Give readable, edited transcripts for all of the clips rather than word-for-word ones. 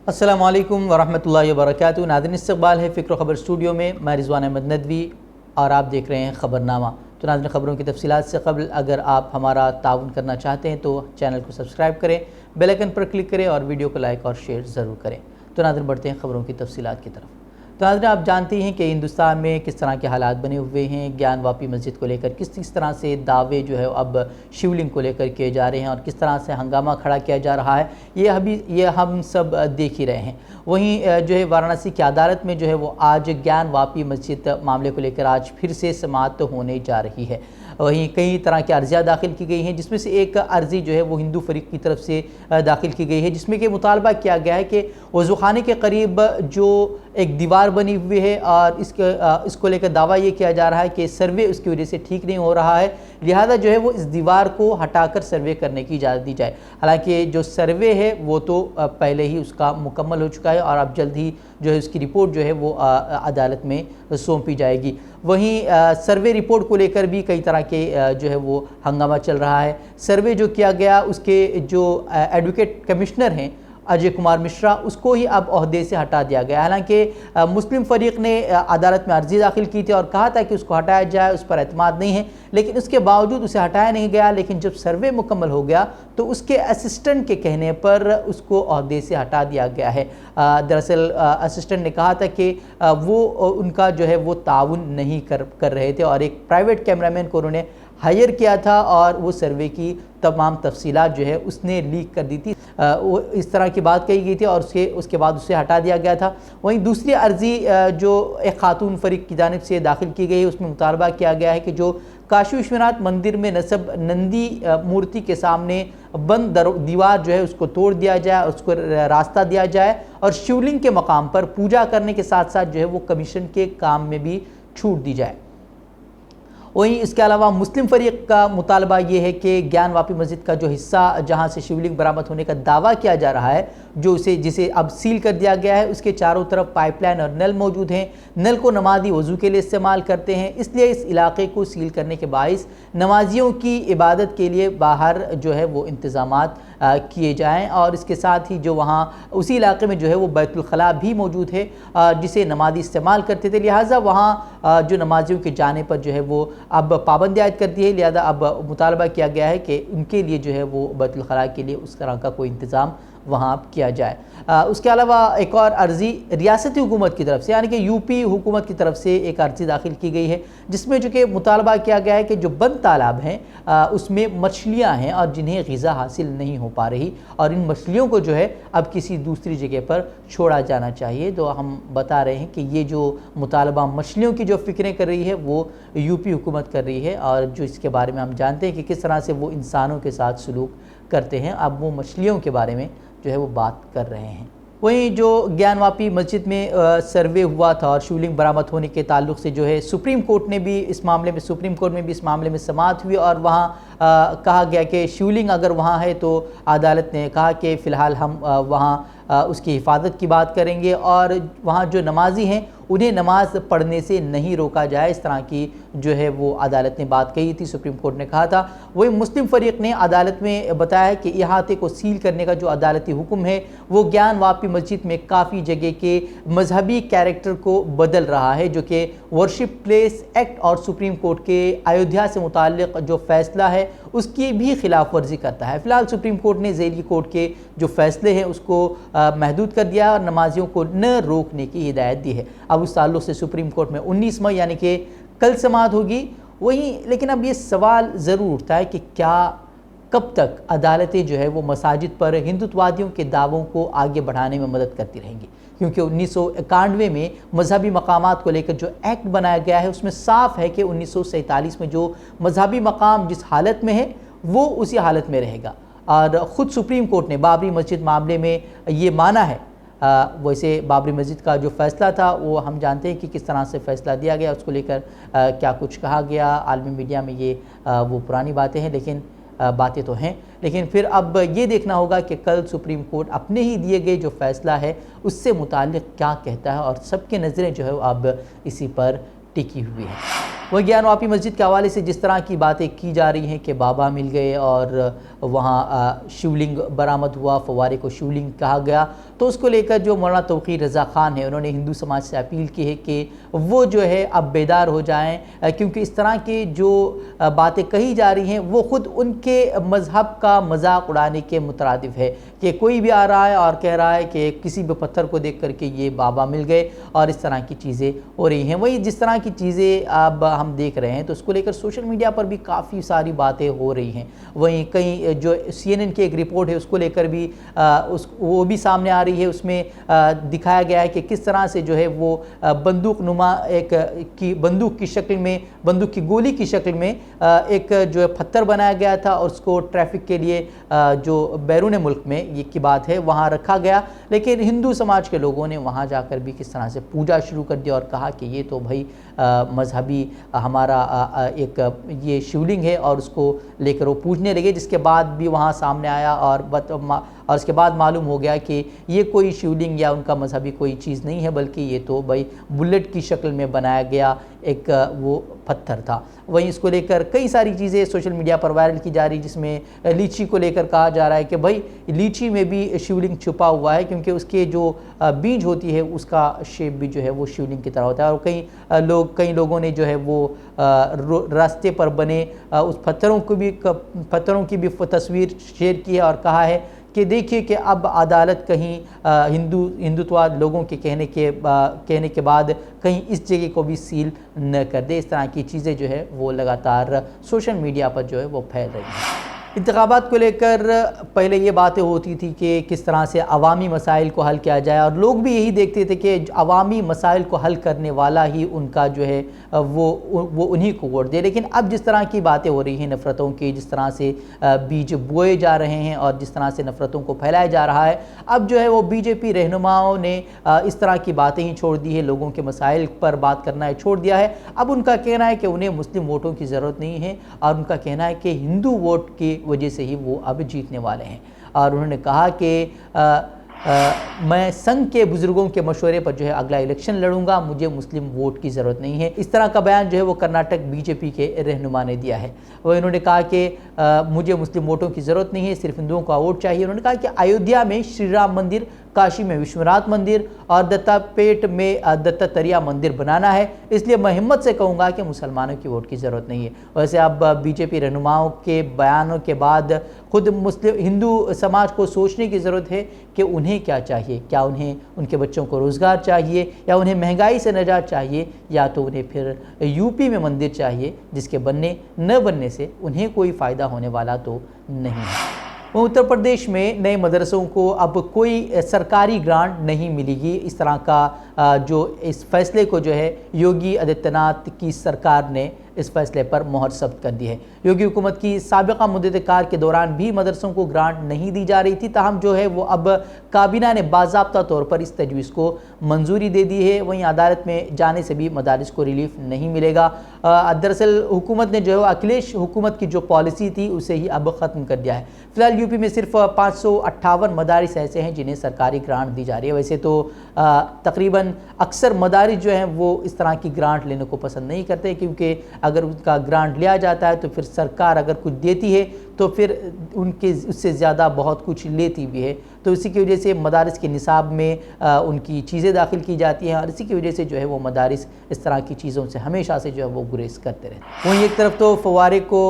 अस्सलामु अलैकुम वरहमतुल्लाहि वबरकातुहू। नाज़रीन, इस्तक़बाल है फ़िक्र ख़बर स्टूडियो में। मैं रिज़वान अहमद नदवी और आप देख रहे हैं ख़बरनामा। तो नाज़रीन, ख़बरों की तफ़सीलात से क़ब्ल अगर आप हमारा ताउन करना चाहते हैं तो चैनल को सब्सक्राइब करें, बेल आइकन पर क्लिक करें और वीडियो को लाइक और शेयर ज़रूर करें। तो नाज़रीन, बढ़ते हैं ख़बरों की तफ़सीलात की तरफ। तो नाज़रीन, आप जानते हैं कि हिंदुस्तान में किस तरह के हालात बने हुए हैं। ज्ञान वापी मस्जिद को लेकर किस तरह से दावे जो है अब शिवलिंग को लेकर किए जा रहे हैं और किस तरह से हंगामा खड़ा किया जा रहा है, ये हम सब देख ही रहे हैं। वहीं जो है वाराणसी की अदालत में जो है वो आज ज्ञान वापी मस्जिद मामले को लेकर आज फिर से समाअत होने जा रही है। वहीं कई तरह की अर्ज़ियाँ दाखिल की गई हैं, जिसमें से एक अर्ज़ी जो है वो हिंदू फरीक की तरफ से दाखिल की गई है, जिसमें कि मुतालबा किया गया है कि वज़ूखाने के करीब जो एक दीवार बनी हुई है और इसको लेकर दावा ये किया जा रहा है कि सर्वे उसकी वजह से ठीक नहीं हो रहा है, लिहाजा जो है वो इस दीवार को हटाकर सर्वे करने की इजाज़त दी जाए। हालांकि जो सर्वे है वो तो पहले ही उसका मुकम्मल हो चुका है और अब जल्द ही जो है उसकी रिपोर्ट जो है वो अदालत में सौंपी जाएगी। वहीं सर्वे रिपोर्ट को लेकर भी कई तरह के जो है वो हंगामा चल रहा है। सर्वे जो किया गया उसके जो एडवोकेट कमिश्नर हैं अजय कुमार मिश्रा, उसको ही अब ओहदे से हटा दिया गया। हालांकि मुस्लिम फरीक ने अदालत में अर्जी दाखिल की थी और कहा था कि उसको हटाया जाए, उस पर एतमाद नहीं है, लेकिन उसके बावजूद उसे हटाया नहीं गया। लेकिन जब सर्वे मुकम्मल हो गया तो उसके असिस्टेंट के कहने पर उसको ओहदे से हटा दिया गया है। दरअसल असिस्टेंट ने कहा था कि वो उनका जो है वो ताउन नहीं कर रहे थे और एक प्राइवेट कैमरामैन को उन्होंने हायर किया था और वो सर्वे की तमाम तफसीलात जो है उसने लीक कर दी थी। वो इस तरह की बात कही गई थी और उसके बाद उसे हटा दिया गया था। वहीं दूसरी अर्ज़ी जो एक खातून फरीक की जानिब से दाखिल की गई, उसमें मुतालबा किया गया है कि जो काशी विश्वनाथ मंदिर में नस्ब नंदी मूर्ति के सामने बंद दीवार जो है उसको तोड़ दिया जाए, उसको रास्ता दिया जाए और शिवलिंग के मकाम पर पूजा करने के साथ साथ जो है वो कमीशन के काम में भी छूट दी जाए। वहीं इसके अलावा मुस्लिम फरीक का मुतालबा ये है कि ज्ञान वापी मस्जिद का जो हिस्सा जहां से शिवलिंग बरामद होने का दावा किया जा रहा है, जिसे अब सील कर दिया गया है, उसके चारों तरफ पाइपलाइन और नल मौजूद हैं। नल को नमाजी वज़ू के लिए इस्तेमाल करते हैं, इसलिए इस इलाके को सील करने के बाइस नमाजियों की इबादत के लिए बाहर जो है वो इंतज़ामात किए जाएँ और इसके साथ ही जो वहाँ उसी इलाके में जो है वो बैतुल खला भी मौजूद है जिसे नमाजी इस्तेमाल करते थे। लिहाजा वहाँ जो नमाजियों के जाने पर जो है वो अब पाबंदी आयद कर दी है। लिहाजा अब मुतालबा किया गया है कि उनके लिए जो है वो बैतुल खला के लिए उस तरह का कोई इंतज़ाम वहाँ किया जाए। उसके अलावा एक और अर्ज़ी रियासती हुकूमत की तरफ से यानी कि यूपी हुकूमत की तरफ से एक अर्ज़ी दाखिल की गई है, जिसमें जो कि मुतालबा किया गया है कि जो बंद तालाब हैं उसमें मछलियाँ हैं और जिन्हें ग़िज़ा हासिल नहीं हो पा रही और इन मछलियों को जो है अब किसी दूसरी जगह पर छोड़ा जाना चाहिए। तो हम बता रहे हैं कि ये जो मुतालबा मछलियों की जो फ़िक्रें कर रही है वो यूपी हुकूमत कर रही है और जो इसके बारे में हम जानते हैं कि किस तरह से वो इंसानों के साथ सलूक करते हैं, अब वो मछलियों के बारे में जो है वो बात कर रहे हैं। वहीं जो ज्ञान वापी मस्जिद में सर्वे हुआ था और शिवलिंग बरामद होने के ताल्लुक़ से जो है सुप्रीम कोर्ट में भी इस मामले में समाअत हुई और वहाँ कहा गया कि शिवलिंग अगर वहाँ है तो अदालत ने कहा कि फ़िलहाल हम वहाँ उसकी हिफाजत की बात करेंगे और वहाँ जो नमाजी हैं उन्हें नमाज़ पढ़ने से नहीं रोका जाए, इस तरह की जो है वो अदालत ने बात कही थी, सुप्रीम कोर्ट ने कहा था। वही मुस्लिम फरीक ने अदालत में बताया कि इहाते को सील करने का जो अदालती हुक्म है वो ज्ञान वापी मस्जिद में काफ़ी जगह के मजहबी कैरेक्टर को बदल रहा है, जो कि वर्शिप प्लेस एक्ट और सुप्रीम कोर्ट के अयोध्या से मुताल्लिक़ जो फ़ैसला है उसकी भी खिलाफ वर्जी करता है। फ़िलहाल सुप्रीम कोर्ट ने ज़ेली कोर्ट के जो फ़ैसले हैं उसको महदूद कर दिया और नमाजियों को न रोकने की हिदायत दी है। अब उस ताल्लुक़ से सुप्रीम कोर्ट में 19 मई यानी कि कल समाअत होगी। वहीं लेकिन अब ये सवाल ज़रूर उठता है कि क्या कब तक अदालतें जो है वो मसाजिद पर हिंदुत्ववादियों के दावों को आगे बढ़ाने में मदद करती रहेंगी, क्योंकि 1991 में मजहबी मकामात को लेकर जो एक्ट बनाया गया है उसमें साफ है कि 1947 में जो मजहबी मकाम जिस हालत में है वो उसी हालत में रहेगा। और ख़ुद सुप्रीम कोर्ट ने बाबरी मस्जिद मामले में ये माना है। वैसे बाबरी मस्जिद का जो फ़ैसला था वो हम जानते हैं कि किस तरह से फ़ैसला दिया गया, उसको लेकर क्या कुछ कहा गया आलमी मीडिया में, ये वो पुरानी बातें हैं, लेकिन बातें तो हैं। लेकिन फिर अब ये देखना होगा कि कल सुप्रीम कोर्ट अपने ही दिए गए जो फ़ैसला है उससे मुताल्लिक़ क्या कहता है और सबके नज़रें जो है अब इसी पर टिकी हुई है। वह ज्ञान वापी मस्जिद के हवाले से जिस तरह की बातें की जा रही हैं कि बाबा मिल गए और वहाँ शिवलिंग बरामद हुआ, फव्वारे को शिवलिंग कहा गया। तो उसको लेकर जो मौलाना तौक़ीर रज़ा ख़ान है, उन्होंने हिंदू समाज से अपील की है कि वो जो है अब बेदार हो जाएं, क्योंकि इस तरह की जो बातें कही जा रही हैं वो ख़ुद उनके मज़हब का मजाक उड़ाने के मुतरादिफ है कि कोई भी आ रहा है और कह रहा है कि किसी भी पत्थर को देख करके ये बाबा मिल गए और इस तरह की चीज़ें हो रही हैं। वही जिस तरह की चीज़ें अब हम देख रहे हैं तो उसको लेकर सोशल मीडिया पर भी काफ़ी सारी बातें हो रही हैं। वहीं कहीं जो CNN की एक रिपोर्ट है उसको लेकर भी वो भी सामने आ रही है। उसमें दिखाया गया है कि किस तरह से जो है वो बंदूक नुमा बंदूक की शक्ल में, बंदूक की गोली की शक्ल में एक जो है पत्थर बनाया गया था और उसको ट्रैफिक के लिए जो बैरून मुल्क में ये की बात है वहाँ रखा गया। लेकिन हिंदू समाज के लोगों ने वहाँ जाकर भी किस तरह से पूजा शुरू कर दिया और कहा कि ये तो भाई मजहबी हमारा एक ये शिवलिंग है और उसको लेकर वो पूजने लगे, जिसके बाद भी वहाँ सामने आया और उसके बाद मालूम हो गया कि ये कोई शिवलिंग या उनका मजहबी कोई चीज़ नहीं है, बल्कि ये तो भाई बुलेट की शक्ल में बनाया गया एक वो पत्थर था। वहीं इसको लेकर कई सारी चीज़ें सोशल मीडिया पर वायरल की जा रही, जिसमें लीची को लेकर कहा जा रहा है कि भाई लीची में भी शिवलिंग छुपा हुआ है, क्योंकि उसके जो बीज होती है उसका शेप भी जो है वो शिवलिंग की तरह होता है। और कई लोगों ने जो है वो रास्ते पर बने उस पत्थरों की भी तस्वीर शेयर की है और कहा है कि देखिए कि अब अदालत कहीं हिंदुत्ववाद लोगों के कहने के बाद कहीं इस जगह को भी सील न कर दे। इस तरह की चीज़ें जो है वो लगातार सोशल मीडिया पर जो है वो फैल रही हैं। इंतखाबात को लेकर पहले ये बातें होती थी कि किस तरह से अवामी मसाइल को हल किया जाए, और लोग भी यही देखते थे कि अवामी मसाइल को हल करने वाला ही उनका जो है वो उन्हीं को वोट दे। लेकिन अब जिस तरह की बातें हो रही हैं नफ़रतों की, जिस तरह से बीज बोए जा रहे हैं और जिस तरह से नफ़रतों को फैलाया जा रहा है, अब जो है वो BJP रहनुमाओं ने इस तरह की बातें ही छोड़ दी है, लोगों के मसाइल पर बात करना है छोड़ दिया है। अब उनका कहना है कि उन्हें मुस्लिम वोटों की ज़रूरत नहीं है और उनका कहना है कि हिंदू वोट की वजह से ही वो अब जीतने वाले हैं। और उन्होंने कहा कि मैं संघ के बुजुर्गों के मशवरे पर जो है अगला इलेक्शन लड़ूंगा, मुझे मुस्लिम वोट की ज़रूरत नहीं है। इस तरह का बयान जो है वो कर्नाटक BJP के रहनुमा ने दिया है। वो इन्होंने कहा कि मुझे मुस्लिम वोटों की ज़रूरत नहीं है, सिर्फ हिंदुओं का वोट चाहिए। उन्होंने कहा कि अयोध्या में श्री राम मंदिर, काशी में विश्वनाथ मंदिर और दत्तापेट में दत्तात्रेय मंदिर बनाना है, इसलिए मैं हिम्मत से कहूँगा कि मुसलमानों की वोट की ज़रूरत नहीं है। वैसे अब BJP रहनुमाओं के बयानों के बाद खुद हिंदू समाज को सोचने की ज़रूरत है कि उन्हें क्या चाहिए। क्या उन्हें उनके बच्चों को रोज़गार चाहिए, या उन्हें महंगाई से निजात चाहिए, या तो उन्हें फिर UP में मंदिर चाहिए जिसके बनने न बनने से उन्हें कोई फ़ायदा होने वाला तो नहीं है। उत्तर प्रदेश में नए मदरसों को अब कोई सरकारी ग्रांट नहीं मिलेगी। इस तरह का जो इस फैसले को जो है योगी आदित्यनाथ की सरकार ने इस फैसले पर मोहर सब्त कर दी है। योगी हुकूमत की साबिका मुद्दत-ए-कार के दौरान भी मदरसों को ग्रांट नहीं दी जा रही थी, ताहम जो है वो अब काबीना ने बाज़ाब्ता तौर पर इस तजवीज़ को मंजूरी दे दी है। वहीं अदालत में जाने से भी मदारिस को रिलीफ नहीं मिलेगा। दरअसल हुकूमत ने जो है अखिलेश हुकूमत की जो पॉलिसी थी उसे ही अब ख़त्म कर दिया है। फ़िलहाल UP में सिर्फ 558 मदारिस ऐसे हैं जिन्हें सरकारी ग्रांट दी जा रही है। वैसे तो तकरीबन अक्सर मदारिस जो हैं वो इस तरह की ग्रांट लेने को पसंद नहीं करते, क्योंकि अगर उनका ग्रांट लिया जाता है तो फिर सरकार अगर कुछ देती है तो फिर उनके उससे ज़्यादा बहुत कुछ लेती भी है। तो इसी की वजह से मदारिस के निसाब में उनकी चीज़ें दाखिल की जाती हैं और इसी की वजह से जो है वो मदारिस इस तरह की चीज़ों से हमेशा से जो है वो गुरेज करते रहते हैं। वहीं एक तरफ तो फव्वारे को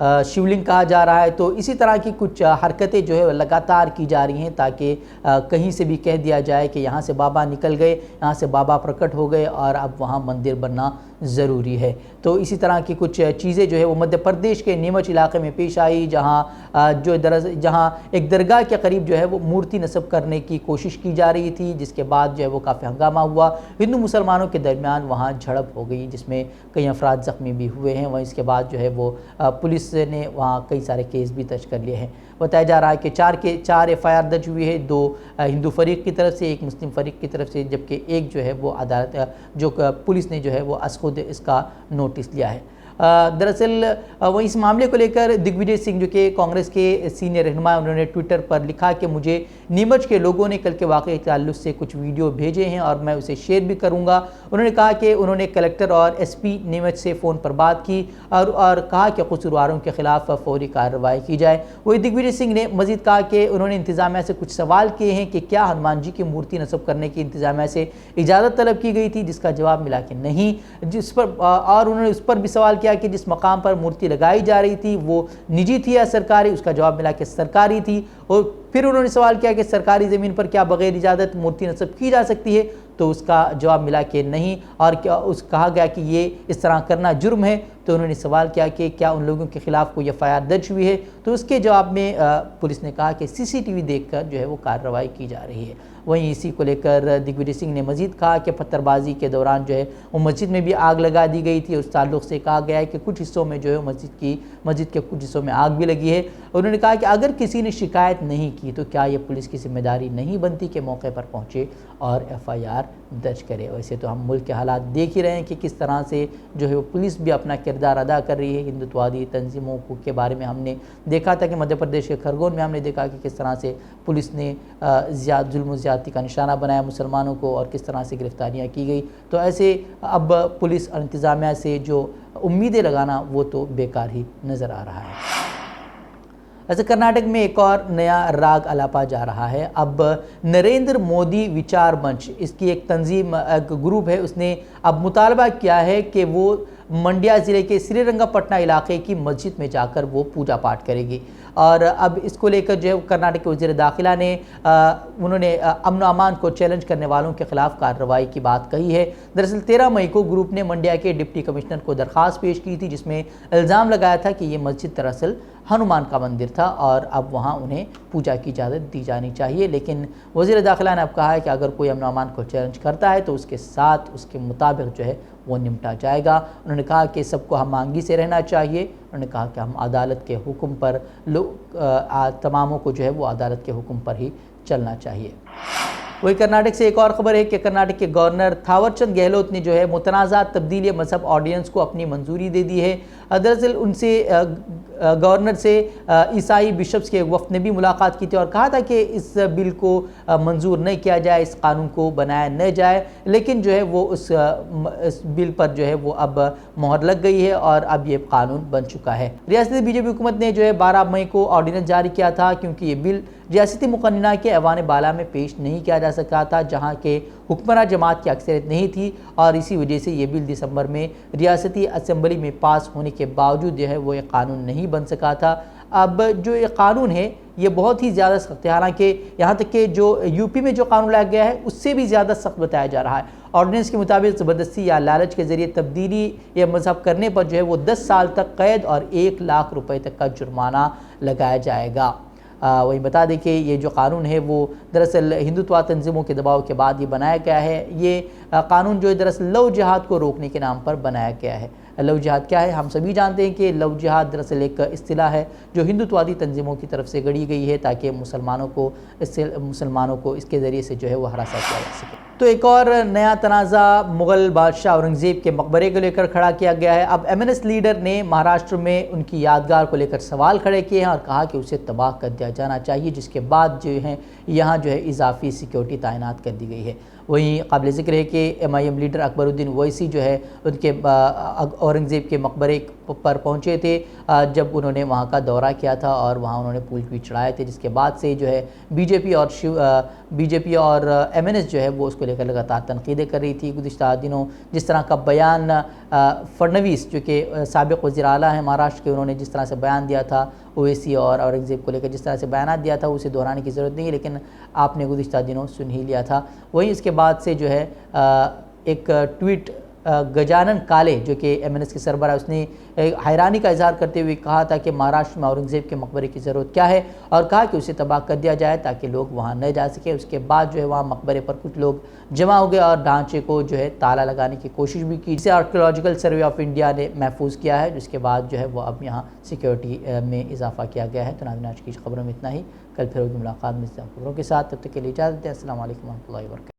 शिवलिंग कहा जा रहा है, तो इसी तरह की कुछ हरकतें जो है लगातार की जा रही हैं ताकि कहीं से भी कह दिया जाए कि यहाँ से बाबा निकल गए, यहाँ से बाबा प्रकट हो गए और अब वहाँ मंदिर बनना ज़रूरी है। तो इसी तरह की कुछ चीज़ें जो है वो मध्य प्रदेश के नीमच इलाके में पेश आई, जहाँ एक दरगाह के करीब जो है वो मूर्ति नस्ब करने की कोशिश की जा रही थी, जिसके बाद जो है वो काफ़ी हंगामा हुआ। हिंदू मुसलमानों के दरमियान वहाँ झड़प हो गई जिसमें कई अफराद ज़ख्मी भी हुए हैं। वहीं इसके बाद जो है वो पुलिस ने वहाँ कई सारे केस भी दर्ज कर लिए हैं। बताया जा रहा है कि 4 FIR दर्ज हुई है, 2 हिंदू फरीक की तरफ से, 1 मुस्लिम फरीक की तरफ से, जबकि एक जो है वो अदालत जो पुलिस ने जो है वो खुद इसका नोटिस लिया है। दरअसल वो इस मामले को लेकर दिग्विजय सिंह जो कि कांग्रेस के सीनियर रहनुमा, उन्होंने ट्विटर पर लिखा कि मुझे नीमच के लोगों ने कल के वाक़े के ताल्लुक से कुछ वीडियो भेजे हैं और मैं उसे शेयर भी करूंगा। उन्होंने कहा कि उन्होंने कलेक्टर और एसपी नीमच से फ़ोन पर बात की और कहा कि कसूरवारों के खिलाफ फौरी कार्रवाई की जाए। वही दिग्विजय सिंह ने मज़ीद कहा कि उन्होंने इंतज़ामिया से कुछ सवाल किए हैं कि क्या हनुमान जी की मूर्ति नस्ब करने की इंतज़ामिया से इजाज़त तलब की गई थी, जिसका जवाब मिला कि नहीं। जिस पर और उन्होंने उस पर भी सवाल किया कि जिस मकाम पर मूर्ति लगाई जा रही थी वो निजी थी या सरकारी, उसका जवाब मिला कि सरकारी थी। और फिर उन्होंने सवाल किया कि सरकारी ज़मीन पर क्या बग़ैर इजाज़त मूर्ति नस्ब की जा सकती है, तो उसका जवाब मिला कि नहीं। और क्या कहा गया कि ये इस तरह करना जुर्म है। तो उन्होंने सवाल किया कि क्या उन लोगों के खिलाफ कोई एफआईआर दर्ज हुई है, तो उसके जवाब में पुलिस ने कहा कि सीसीटीवी देखकर जो है वो कार्रवाई की जा रही है। वहीं इसी को लेकर दिग्विजय सिंह ने मजीद कहा कि पत्थरबाजी के दौरान जो है वो मस्जिद में भी आग लगा दी गई थी। उस ताल्लुक़ से कहा गया है कि कुछ हिस्सों में जो है मस्जिद के कुछ हिस्सों में आग भी लगी है। उन्होंने कहा कि अगर किसी ने शिकायत नहीं की तो क्या ये पुलिस की जिम्मेदारी नहीं बनती कि मौके पर पहुँचे और एफआईआर दर्ज करे। वैसे तो हम मुल्क के हालात देख ही रहे हैं कि किस तरह से जो है वो पुलिस भी अपना किरदार अदा कर रही है। हिंदुत्ववादी तंजीमों के बारे में हमने देखा था कि मध्य प्रदेश के खरगोन में हमने देखा कि किस तरह से पुलिस ने जुल्म ज़्यादती का निशाना बनाया मुसलमानों को और किस तरह से गिरफ्तारियाँ की गई। तो ऐसे अब पुलिस और इंतज़ामिया से जो उम्मीदें लगाना वो तो बेकार ही नज़र आ रहा है। ऐसे कर्नाटक में एक और नया राग अलापा जा रहा है। अब नरेंद्र मोदी विचार मंच, इसकी एक तंजीम, एक ग्रुप है, उसने अब मुतालबा किया है कि वो मंड्या ज़िले के श्रीरंगपट्टना इलाके की मस्जिद में जाकर वो पूजा पाठ करेगी। और अब इसको लेकर जो है कर्नाटक के वज़ीर दाखिला ने उन्होंने अमन व अमान को चैलेंज करने वालों के खिलाफ कार्रवाई की बात कही है। दरअसल 13 मई को ग्रुप ने मंड्या के डिप्टी कमिश्नर को दरख्वास्त पेश की थी, जिसमें इल्ज़ाम लगाया था कि ये मस्जिद दरअसल हनुमान का मंदिर था और अब वहाँ उन्हें पूजा की इजाज़त दी जानी चाहिए। लेकिन वज़ीर दाखिला ने अब कहा है कि अगर कोई अमन व अमान को चैलेंज करता है तो उसके साथ उसके मुताबिक जो है वो निपटा जाएगा। उन्होंने कहा कि सबको हम आंगी से रहना चाहिए। उन्होंने कहा कि हम अदालत के हुक्म पर तमामों को जो है वो अदालत के हुक्म पर ही चलना चाहिए। वही कर्नाटक से एक और ख़बर है कि कर्नाटक के गवर्नर थावरचंद गहलोत ने जो है मुतनाज़ा तब्दीली मज़हब ऑर्डिनेंस को अपनी मंजूरी दे दी है। दरअसल उनसे गवर्नर से ईसाई बिशप्स के वफ़द ने भी मुलाकात की थी और कहा था कि इस बिल को मंजूर नहीं किया जाए, इस कानून को बनाया न जाए। लेकिन जो है वो उस बिल पर जो है वो अब मोहर लग गई है और अब ये कानून बन चुका है। रियासती बीजेपी हुकूमत ने जो है 12 मई को ऑर्डिनेंस जारी किया था, क्योंकि ये बिल रियासती मुक़न्नना के ऐवान बाला में पेश नहीं किया जा सका था, जहाँ के हुक्मरान जमात की अक्सरियत नहीं थी और इसी वजह से ये बिल दिसंबर में रियासती असम्बली में पास होने के बावजूद जो है वो एक कानून नहीं बन सका था। अब जो ये कानून है ये बहुत ही ज़्यादा सख्त है, हालांकि यहाँ तक कि जो यूपी में जो कानून लाया गया है उससे भी ज़्यादा सख्त बताया जा रहा है। ऑर्डिनेंस के मुताबिक ज़बरदस्ती या लालच के ज़रिए तब्दीली या मज़हब करने पर जो है वो 10 साल तक कैद और 1 लाख रुपए तक का जुर्माना लगाया जाएगा। वही बता दें कि ये जो कानून है वो दरअसल हिंदुत्व तंजीमों के दबाव के बाद ये बनाया गया है। ये कानून जो है दरअसल लव जिहाद को रोकने के नाम पर बनाया गया है। लव जिहाद क्या है, हम सभी जानते हैं कि लव जिहाद दरअसल एक इस्तिलाह है जो हिंदुत्वादी तंजीमों की तरफ से गढ़ी गई है ताकि मुसलमानों को इसके ज़रिए से जो है वो हरासा किया जा सके। तो एक और नया तनाज़ा मुग़ल बादशाह औरंगज़ेब के मकबरे को लेकर खड़ा किया गया है। अब MNS लीडर ने महाराष्ट्र में उनकी यादगार को लेकर सवाल खड़े किए हैं और कहा कि उसे तबाह कर दिया जाना चाहिए, जिसके बाद जो है यहाँ जो है इजाफी सिक्योरिटी तैनात कर दी गई है। वहीं काबिल ज़िक्र है कि MIM लीडर अकबरुद्दीन ओवैसी जो है उनके औरंगज़ेब के मकबरे पर पहुँचे थे जब उन्होंने वहाँ का दौरा किया था और वहाँ उन्होंने फूल भी चढ़ाए थे, जिसके बाद से जो है बीजेपी और MNS जो है वो उसको लेकर लगातार तनकीदें कर रही थी। गुज़िश्ता दिनों जिस तरह का बयान फडणवीस जो कि साबिक़ वज़ीर आला हैं महाराष्ट्र के, उन्होंने जिस तरह से बयान दिया था ओवैसी और औरंगज़ेब को लेकर जिस तरह से बयान दिया था उसे दोहराने की ज़रूरत नहीं है, लेकिन आपने गुज़िश्ता दिनों सुन ही लिया था। वहीं इसके बाद से जो है एक ट्वीट गजानन काले जो कि MNS के सरबरा, उसने हैरानी का इजहार करते हुए कहा था कि महाराष्ट्र में औरंगज़ेब के मकबरे की ज़रूरत क्या है और कहा कि उसे तबाह कर दिया जाए ताकि लोग वहाँ न जा सके। उसके बाद जो है वहाँ मकबरे पर कुछ लोग जमा हो गए और ढांचे को जो है ताला लगाने की कोशिश भी की, जिसे आर्कियोलॉजिकल सर्वे ऑफ इंडिया ने महफूज किया है, जिसके बाद जो है वो अब यहाँ सिक्योरिटी में इजाफा किया गया है। तो नाज़रीन आज की खबरों में इतना ही, कल फिर होगी मुलाकात में खबरों के साथ, तब तक के लिए इजाज़त दें। अस्सलाम वालेकुम व रहमतुल्लाहि व बरकातहू।